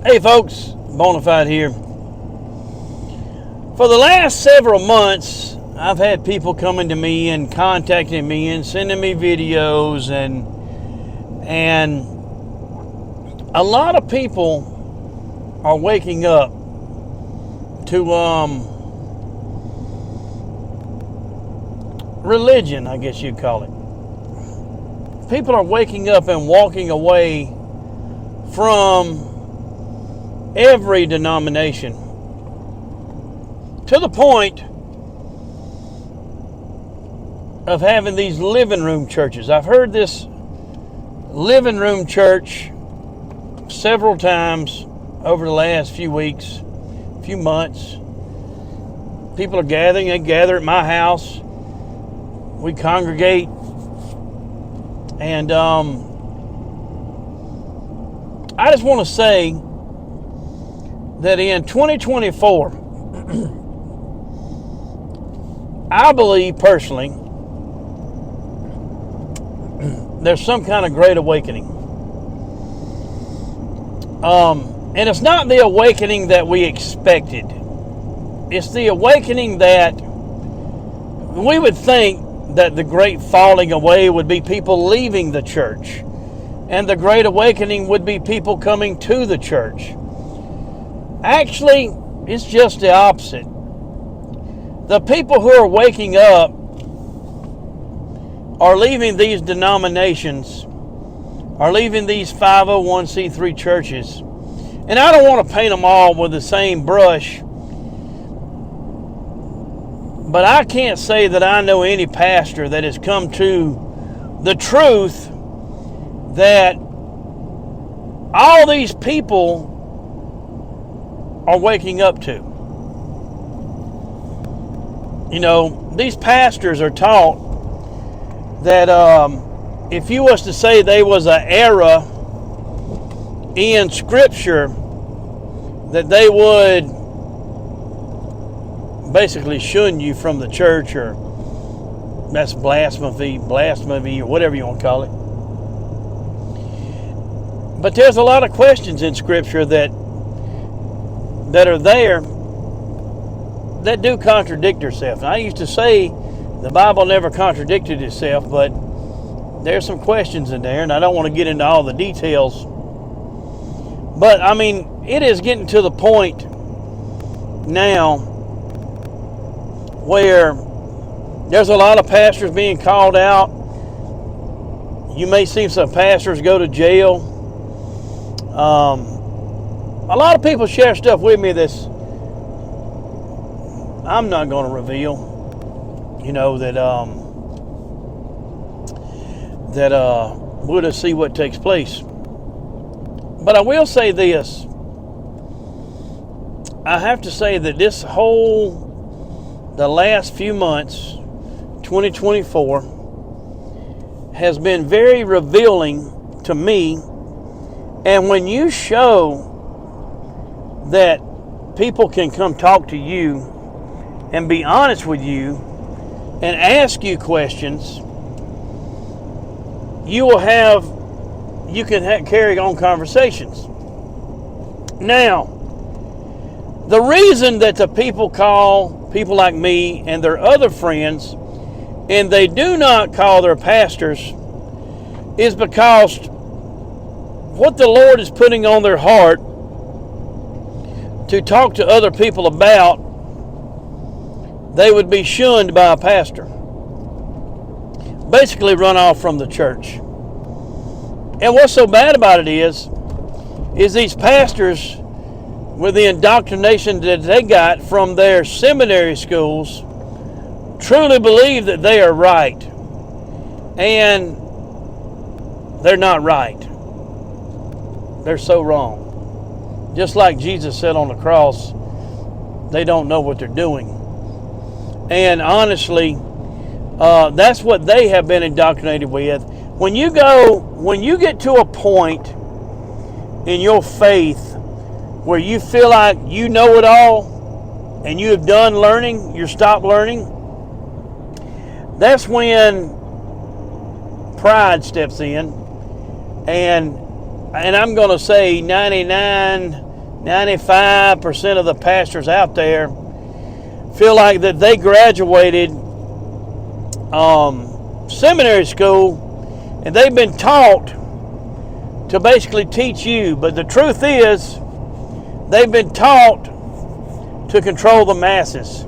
Hey folks, Bonafide here. For the last several months, I've had people coming to me and contacting me and sending me videos and a lot of people are waking up to religion, I guess you'd call it. People are waking up and walking away from every denomination to the point of having these living room churches. I've heard this living room church several times over the last few weeks, few months. People are gathering. They gather at my house. We congregate, and I just want to say that in 2024, I believe personally, there's some kind of great awakening. And it's not the awakening that we expected. It's the awakening that we would think that the great falling away would be people leaving the church. And the great awakening would be people coming to the church. Actually, it's just the opposite. The people who are waking up are leaving these denominations, are leaving these 501c3 churches. And I don't want to paint them all with the same brush, but I can't say that I know any pastor that has come to the truth that all these people are waking up to. You know, these pastors are taught that if you was to say there was an era in Scripture, that they would basically shun you from the church, or that's blasphemy, or whatever you want to call it. But there's a lot of questions in Scripture that are there that do contradict themselves. I used to say the Bible never contradicted itself, but there's some questions in there, and I don't want to get into all the details. But, I mean, it is getting to the point now where there's a lot of pastors being called out. You may see some pastors go to jail. A lot of people share stuff with me that's I'm not going to reveal. You know, we'll just see what takes place. But I will say this. I have to say that the last few months, 2024, has been very revealing to me. And when you show that people can come talk to you and be honest with you and ask you questions, you can carry on conversations. Now, the reason that the people call people like me and their other friends, and they do not call their pastors, is because what the Lord is putting on their heart to talk to other people about, they would be shunned by a pastor. Basically run off from the church. And what's so bad about it is these pastors, with the indoctrination that they got from their seminary schools, truly believe that they are right. And they're not right. They're so wrong. Just like Jesus said on the cross, they don't know what they're doing. And honestly, that's what they have been indoctrinated with. When you get to a point in your faith where you feel like you know it all and you have done learning, you stopped learning, that's when pride steps in. And I'm going to say 99 95% of the pastors out there feel like that they graduated seminary school and they've been taught to basically teach you. But the truth is, they've been taught to control the masses.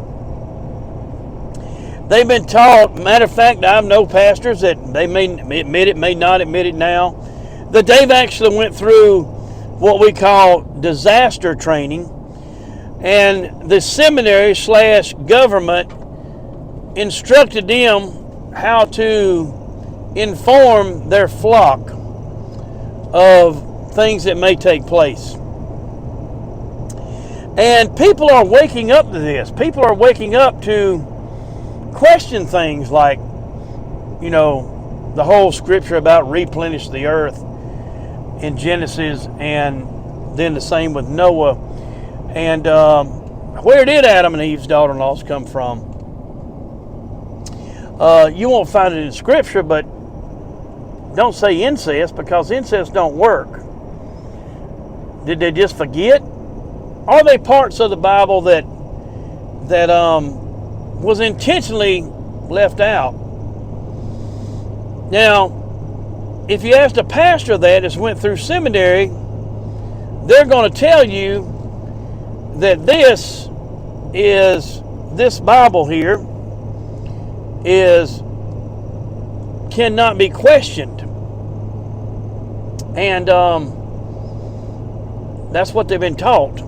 They've been taught, matter of fact, I know pastors that they may admit it, may not admit it now, that they've actually went through what we call disaster training, and the seminary / government instructed them how to inform their flock of things that may take place. And people are waking up to this. People are waking up to question things like, the whole scripture about replenish the earth in Genesis, and then the same with Noah. And where did Adam and Eve's daughter-in-laws come from? You won't find it in scripture, but don't say incest, because incest don't work. Did they just forget? Are they parts of the Bible that was intentionally left out? Now, if you ask a pastor that's went through seminary, they're going to tell you that this Bible here cannot be questioned. And that's what they've been taught.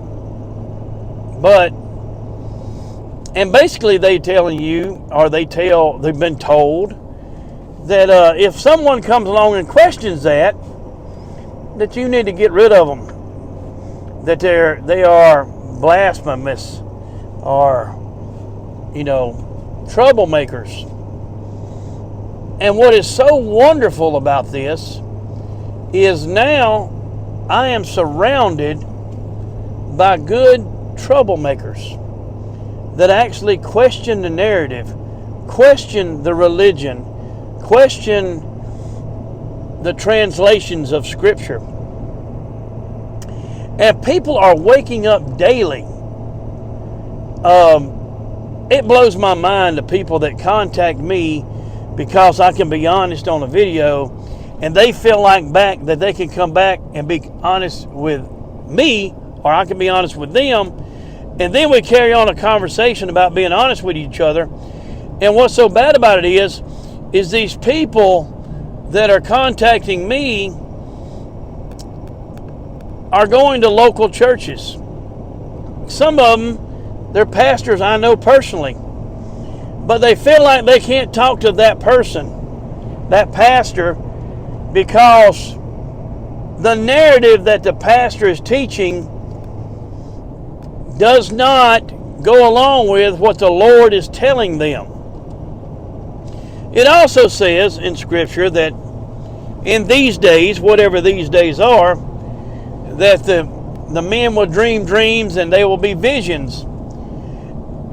And basically they've been told that if someone comes along and questions that you need to get rid of them, that they are blasphemous or troublemakers. And what is so wonderful about this is now I am surrounded by good troublemakers that actually question the narrative, question the religion, question the translations of Scripture. And people are waking up daily. It blows my mind, the people that contact me because I can be honest on a video, and they feel like that they can come back and be honest with me, or I can be honest with them, and then we carry on a conversation about being honest with each other. And what's so bad about it is these people that are contacting me are going to local churches. Some of them, they're pastors I know personally, but they feel like they can't talk to that person, that pastor, because the narrative that the pastor is teaching does not go along with what the Lord is telling them. It also says in Scripture that in these days, whatever these days are, that the men will dream dreams and they will be visions.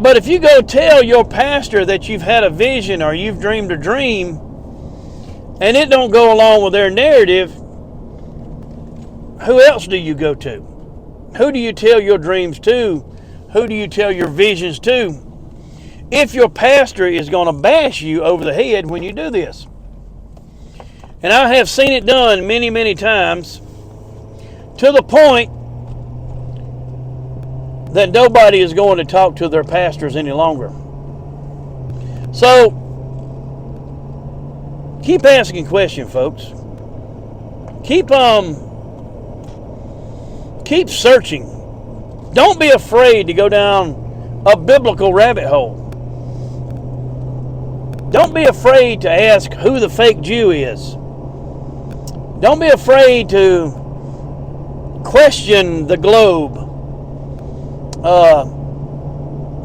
But if you go tell your pastor that you've had a vision or you've dreamed a dream, and it don't go along with their narrative, who else do you go to? Who do you tell your dreams to? Who do you tell your visions to? If your pastor is going to bash you over the head when you do this. And I have seen it done many, many times, to the point that nobody is going to talk to their pastors any longer. So, keep asking questions, folks. Keep searching. Don't be afraid to go down a biblical rabbit hole. Don't be afraid to ask who the fake Jew is. Don't be afraid to question the globe.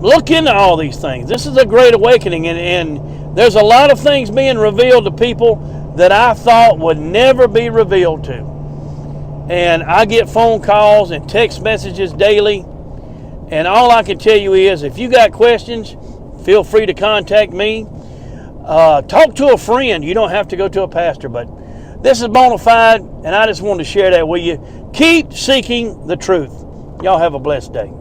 Look into all these things. This is a great awakening, and there's a lot of things being revealed to people that I thought would never be revealed to. And I get phone calls and text messages daily, and all I can tell you is, if you got questions, feel free to contact me. Talk to a friend. You don't have to go to a pastor, but this is Bonafide, and I just wanted to share that with you. Keep seeking the truth. Y'all have a blessed day.